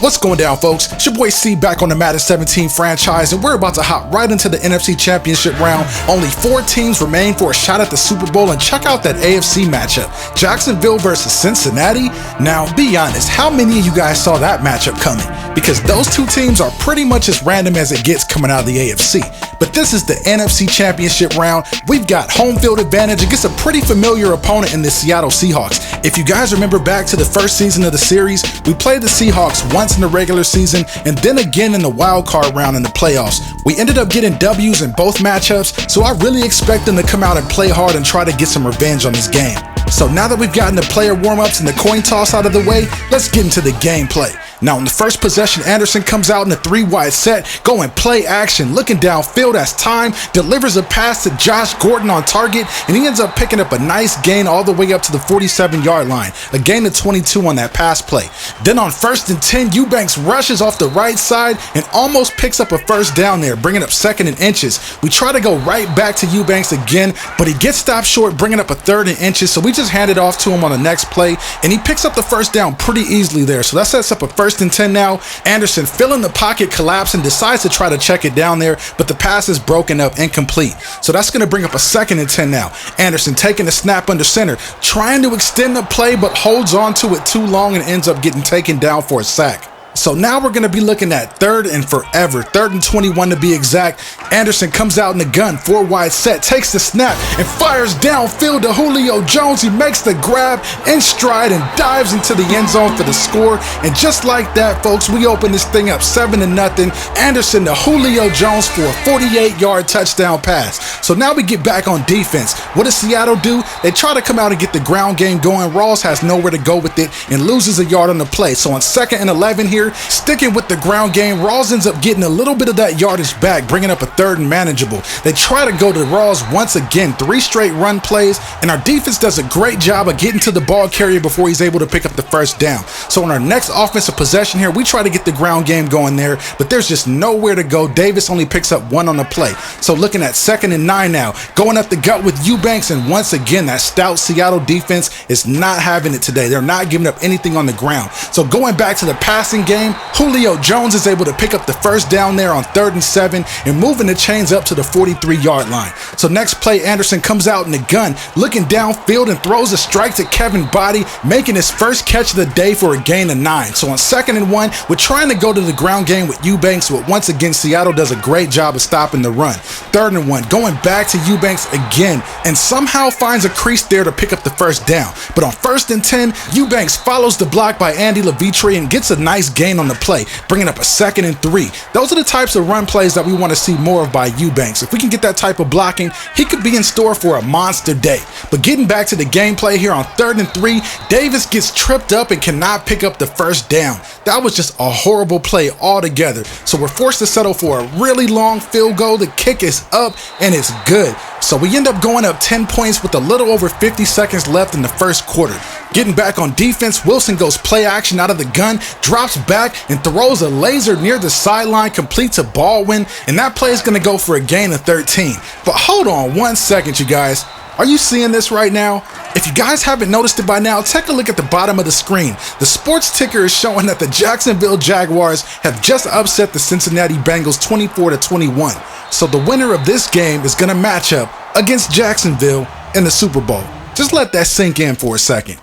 What's going down, folks? It's your boy C back on the Madden 17 franchise, and we're about to hop right into the NFC Championship round. Only 4 teams remain for a shot at the Super Bowl, and check out that AFC matchup. Jacksonville versus Cincinnati. Now, be honest, how many of you guys saw that matchup coming? Because those two teams are pretty much as random as it gets coming out of the AFC. But this is the NFC Championship round. We've got home field advantage against a pretty familiar opponent in the Seattle Seahawks. If you guys remember back to the first season of the series, we played the Seahawks once in the regular season and then again in the wild card round in the playoffs. We ended up getting W's in both matchups, so I really expect them to come out and play hard and try to get some revenge on this game. So now that we've gotten the player warm-ups and the coin toss out of the way, let's get into the gameplay. Now, in the first possession, Anderson comes out in a 3-wide set, going play action, looking downfield as time, delivers a pass to Josh Gordon on target, and he ends up picking up a nice gain all the way up to the 47-yard line, a gain of 22 on that pass play. Then on 1st and 10, Eubanks rushes off the right side and almost picks up a first down there, bringing up 2nd and inches. We try to go right back to Eubanks again, but he gets stopped short, bringing up a 3rd and inches, so we just hand it off to him on the next play, and he picks up the first down pretty easily there, so that sets up a 1st and 10 now. Anderson filling the pocket, collapsing, decides to try to check it down there, but the pass is broken up, incomplete. So that's going to bring up a 2nd and 10 now. Anderson taking the snap under center, trying to extend the play, but holds on to it too long and ends up getting taken down for a sack. So now we're going to be looking at 3rd and forever, 3rd and 21 to be exact. Anderson comes out in the gun, 4-wide set, takes the snap and fires downfield to Julio Jones. He makes the grab in stride and dives into the end zone for the score. And just like that, folks, we open this thing up 7-0. Anderson to Julio Jones for a 48-yard touchdown pass. So now we get back on defense. What does Seattle do? They try to come out and get the ground game going. Rawls has nowhere to go with it and loses a yard on the play. So on 2nd and 11 here, sticking with the ground game, Rawls ends up getting a little bit of that yardage back, bringing up a 3rd and manageable. They try to go to Rawls once again, 3 straight run plays, and our defense does a great job of getting to the ball carrier before he's able to pick up the first down. So on our next offensive possession here, we try to get the ground game going there, but there's just nowhere to go. Davis only picks up 1 on the play. So looking at 2nd and 9 now, going up the gut with Eubanks, and once again, that stout Seattle defense is not having it today. They're not giving up anything on the ground. So going back to the passing game, Julio Jones is able to pick up the first down there on 3rd and 7 and moving the chains up to the 43-yard line. So next play, Anderson comes out in the gun, looking downfield and throws a strike to Kevin Body, making his first catch of the day for a gain of 9. So on 2nd and 1, we're trying to go to the ground game with Eubanks, but once again, Seattle does a great job of stopping the run. 3rd and 1, going back to Eubanks again, and somehow finds a crease there to pick up the first down. But on 1st and 10, Eubanks follows the block by Andy Levitre and gets a nice gain on the play, bringing up a 2nd and 3. Those are the types of run plays that we want to see more of by Eubanks. If we can get that type of blocking, he could be in store for a monster day. But getting back to the gameplay here on 3rd and 3, Davis gets tripped up and cannot pick up the first down. That was just a horrible play altogether. So we're forced to settle for a really long field goal. The kick is up and it's good. So we end up going up 10 points with a little over 50 seconds left in the first quarter. Getting back on defense, Wilson goes play action out of the gun, drops back and throws a laser near the sideline, complete to Baldwin, and that play is going to go for a gain of 13. But hold on 1 second, you guys. Are you seeing this right now? If you guys haven't noticed it by now, take a look at the bottom of the screen. The sports ticker is showing that the Jacksonville Jaguars have just upset the Cincinnati Bengals 24-21. So the winner of this game is going to match up against Jacksonville in the Super Bowl. Just let that sink in for a second.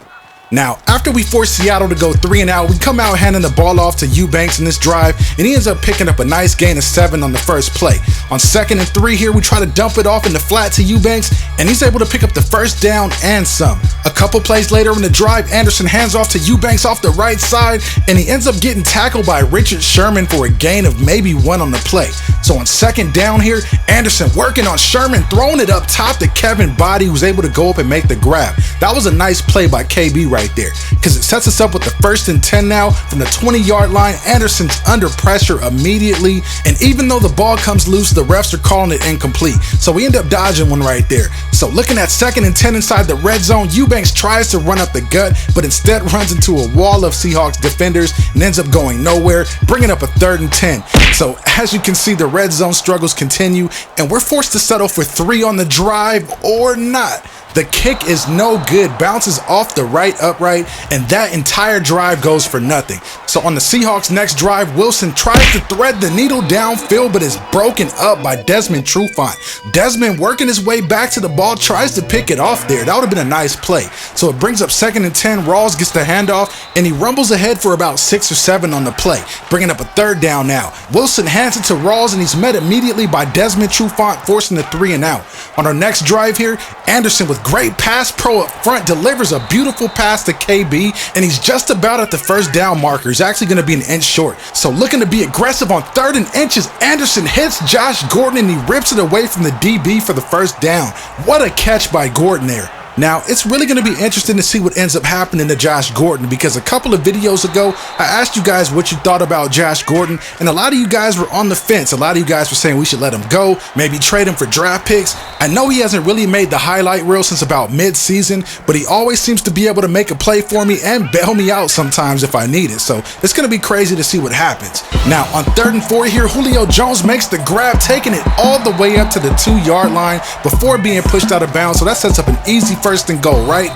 Now, after we force Seattle to go 3 and out, we come out handing the ball off to Eubanks in this drive, and he ends up picking up a nice gain of 7 on the first play. On 2nd and 3 here, we try to dump it off in the flat to Eubanks, and he's able to pick up the first down and some. A couple plays later in the drive, Anderson hands off to Eubanks off the right side, and he ends up getting tackled by Richard Sherman for a gain of maybe 1 on the play. So on 2nd down here, Anderson working on Sherman, throwing it up top to Kevin Body, who's able to go up and make the grab. That was a nice play by KB right there, because it sets us up with the 1st and 10 now from the 20-yard line. Anderson's under pressure immediately, and even though the ball comes loose, the refs are calling it incomplete. So we end up dodging one right there. So looking at 2nd and 10 inside the red zone, Eubanks tries to run up the gut, but instead runs into a wall of Seahawks defenders and ends up going nowhere, bringing up a 3rd and 10. So as you can see, the red zone struggles continue, and we're forced to settle for 3 on the drive or not. The kick is no good, bounces off the right upright, and that entire drive goes for nothing. So on the Seahawks' next drive, Wilson tries to thread the needle downfield, but is broken up by Desmond Trufant. Desmond, working his way back to the ball, tries to pick it off there. That would have been a nice play. So it brings up 2nd and 10. Rawls gets the handoff, and he rumbles ahead for about 6 or 7 on the play, bringing up a 3rd down now. Wilson hands it to Rawls, and he's met immediately by Desmond Trufant, forcing the 3 and out. On our next drive here, Anderson, with great pass pro up front, delivers a beautiful pass to KB, and he's just about at the 1st down marker. He's actually going to be an inch short. So looking to be aggressive on 3rd and inches, Anderson hits Josh Gordon, and he rips it away from the DB for the 1st down. What a catch by Gordon there. Now, it's really going to be interesting to see what ends up happening to Josh Gordon, because a couple of videos ago, I asked you guys what you thought about Josh Gordon, and a lot of you guys were on the fence. A lot of you guys were saying we should let him go, maybe trade him for draft picks. I know he hasn't really made the highlight reel since about mid-season, but he always seems to be able to make a play for me and bail me out sometimes if I need it. So it's going to be crazy to see what happens. Now, on 3rd and 4 here, Julio Jones makes the grab, taking it all the way up to the 2-yard line before being pushed out of bounds. So that sets up an easy 1st and goal, right?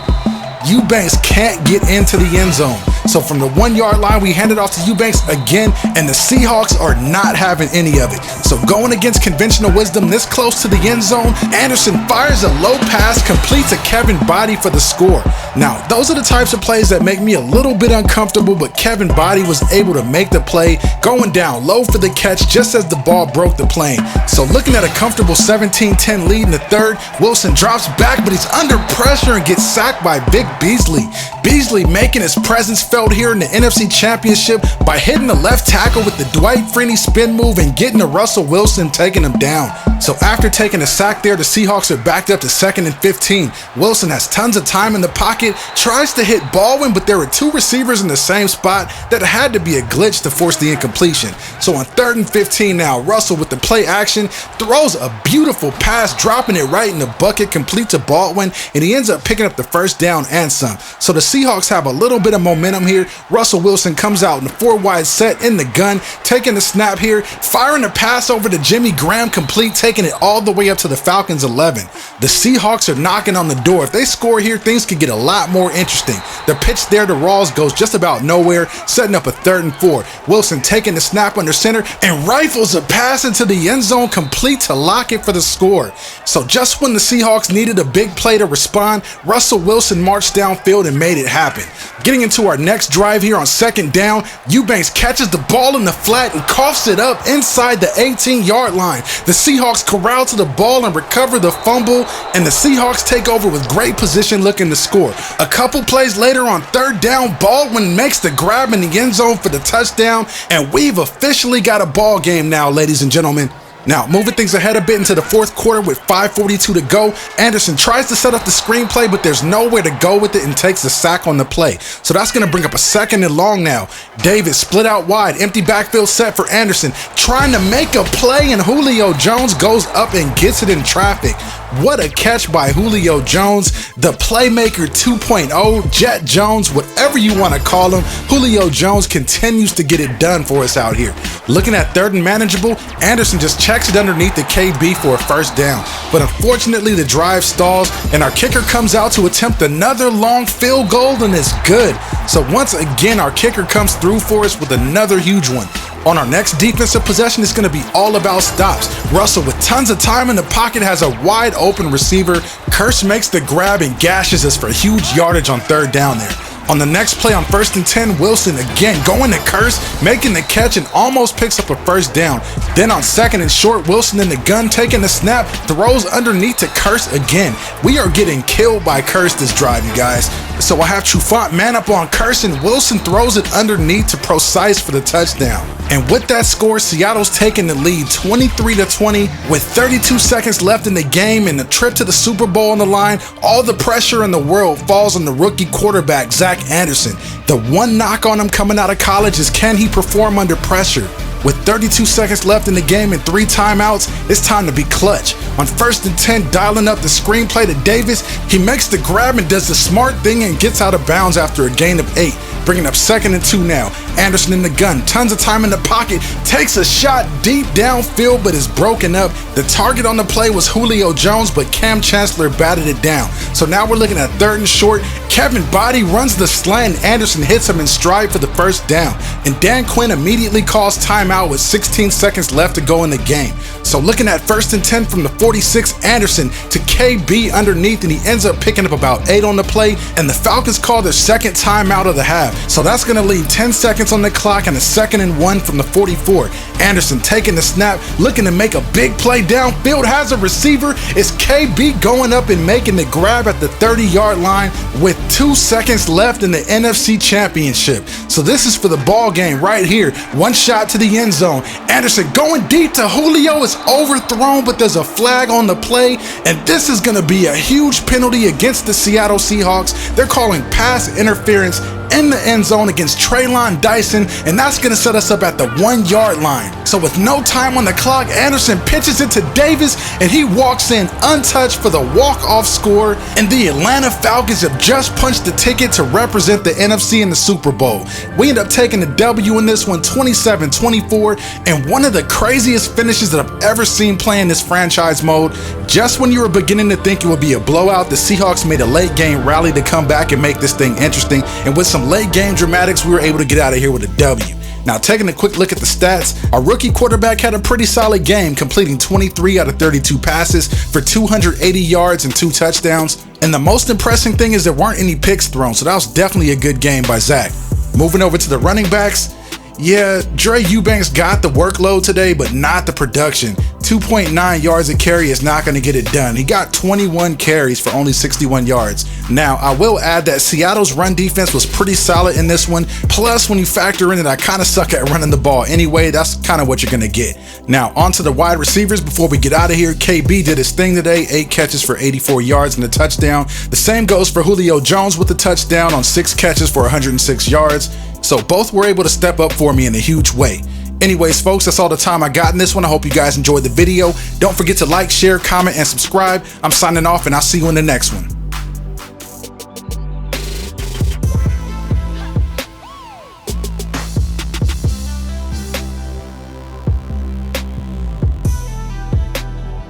Eubanks can't get into the end zone. So from the 1-yard line, we hand it off to Eubanks again, and the Seahawks are not having any of it. So going against conventional wisdom this close to the end zone, Anderson fires a low pass, complete to Kevin Body for the score. Now, those are the types of plays that make me a little bit uncomfortable, but Kevin Body was able to make the play, going down low for the catch just as the ball broke the plane. So looking at a comfortable 17-10 lead in the 3rd, Wilson drops back, but he's under pressure and gets sacked by Big Beasley. Beasley making his presence felt here in the NFC Championship by hitting the left tackle with the Dwight Freeney spin move and getting to Russell Wilson, taking him down. So after taking a sack there, the Seahawks are backed up to 2nd and 15. Wilson has tons of time in the pocket, tries to hit Baldwin, but there were 2 receivers in the same spot. That had to be a glitch to force the incompletion. So on 3rd and 15 now, Russell with the play action throws a beautiful pass, dropping it right in the bucket, complete to Baldwin, and he ends up picking up the 1st down and some. So the Seahawks have a little bit of momentum here. Russell Wilson comes out in the 4-wide set in the gun, taking the snap here, firing a pass over to Jimmy Graham, complete, taking it all the way up to the Falcons 11. The Seahawks are knocking on the door. If they score here, things could get a lot more interesting. The pitch there to Rawls goes just about nowhere, setting up a 3rd and 4. Wilson taking the snap under center and rifles a pass into the end zone, complete to Lockett for the score. So just when the Seahawks needed a big play to respond, Russell Wilson marched downfield and made it happen. Getting into our next drive here on 2nd down, Eubanks catches the ball in the flat and coughs it up inside the 18-yard line. The Seahawks corral to the ball and recover the fumble, and the Seahawks take over with great position looking to score. A couple plays later on 3rd down, Baldwin makes the grab in the end zone for the touchdown, and we've officially got a ball game now, ladies and gentlemen. Now, moving things ahead a bit into the 4th quarter with 5:42 to go, Anderson tries to set up the screenplay, but there's nowhere to go with it and takes a sack on the play. So that's going to bring up a 2nd and long now. Davis split out wide, empty backfield set for Anderson, trying to make a play, and Julio Jones goes up and gets it in traffic. What a catch by Julio Jones, the playmaker 2.0, Jet Jones, whatever you want to call him. Julio Jones continues to get it done for us out here. Looking at 3rd and manageable, Anderson just checks it underneath the KB for a 1st down. But unfortunately, the drive stalls, and our kicker comes out to attempt another long field goal, and it's good. So once again, our kicker comes through for us with another huge one. On our next defensive possession, it's going to be all about stops. Russell, with tons of time in the pocket, has a wide open receiver. Kearse makes the grab and gashes us for huge yardage on 3rd down there. On the next play on 1st and 10, Wilson again going to Kearse, making the catch and almost picks up a 1st down. Then on 2nd and short, Wilson in the gun, taking the snap, throws underneath to Kearse again. We are getting killed by Kearse this drive, you guys. So I have Trufant man up on Kearse, and Wilson throws it underneath to Precise for the touchdown. And with that score, Seattle's taking the lead 23-20 with 32 seconds left in the game and the trip to the Super Bowl on the line. All the pressure in the world falls on the rookie quarterback, Zach Anderson. The one knock on him coming out of college is, can he perform under pressure? With 32 seconds left in the game and 3 timeouts, it's time to be clutch. On 1st and 10, dialing up the screenplay to Davis, he makes the grab and does the smart thing and gets out of bounds after a gain of 8. bringing up 2nd and 2 now. Anderson in the gun, tons of time in the pocket, takes a shot deep downfield but is broken up. The target on the play was Julio Jones, but Cam Chancellor batted it down. So now we're looking at 3rd and short. Kevin Body runs the slant and Anderson hits him in stride for the first down. And Dan Quinn immediately calls timeout with 16 seconds left to go in the game. So looking at 1st and 10 from the 46, Anderson to KB underneath, and he ends up picking up about 8 on the play, and the Falcons call their 2nd timeout of the half. So that's going to leave 10 seconds on the clock and a 2nd and 1 from the 44. Anderson taking the snap, looking to make a big play downfield, has a receiver. It's KB going up and making the grab at the 30-yard line with 2 seconds left in the NFC Championship. So this is for the ball game right here. One shot to the end zone. Anderson going deep to Julio. It's overthrown, but there's a flag on the play, and this is going to be a huge penalty against the Seattle Seahawks. They're calling pass interference in the end zone against Traylon Dyson, and that's going to set us up at the 1-yard line. So with no time on the clock, Anderson pitches it to Davis, and he walks in untouched for the walk-off score, and the Atlanta Falcons have just punched the ticket to represent the NFC in the Super Bowl. We end up taking the W in this one, 27-24, and one of the craziest finishes that I've ever seen playing this franchise mode. Just when you were beginning to think it would be a blowout, the Seahawks made a late game rally to come back and make this thing interesting, and with some late game dramatics, we were able to get out of here with a W. Now, taking a quick look at the stats, our rookie quarterback had a pretty solid game, completing 23 out of 32 passes for 280 yards and 2 touchdowns. And the most impressive thing is there weren't any picks thrown, so that was definitely a good game by Zach. Moving over to the running backs, yeah, Dre Eubanks got the workload today, but not the production. 2.9 yards a carry is not going to get it done. He got 21 carries for only 61 yards. Now, I will add that Seattle's run defense was pretty solid in this one. Plus, when you factor in that I kind of suck at running the ball anyway, that's kind of what you're going to get. Now, on to the wide receivers before we get out of here. KB did his thing today, 8 catches for 84 yards and a touchdown. The same goes for Julio Jones with a touchdown on 6 catches for 106 yards. So both were able to step up for me in a huge way. Anyways, folks, that's all the time I got in this one. I hope you guys enjoyed the video. Don't forget to like, share, comment, and subscribe. I'm signing off, and I'll see you in the next one.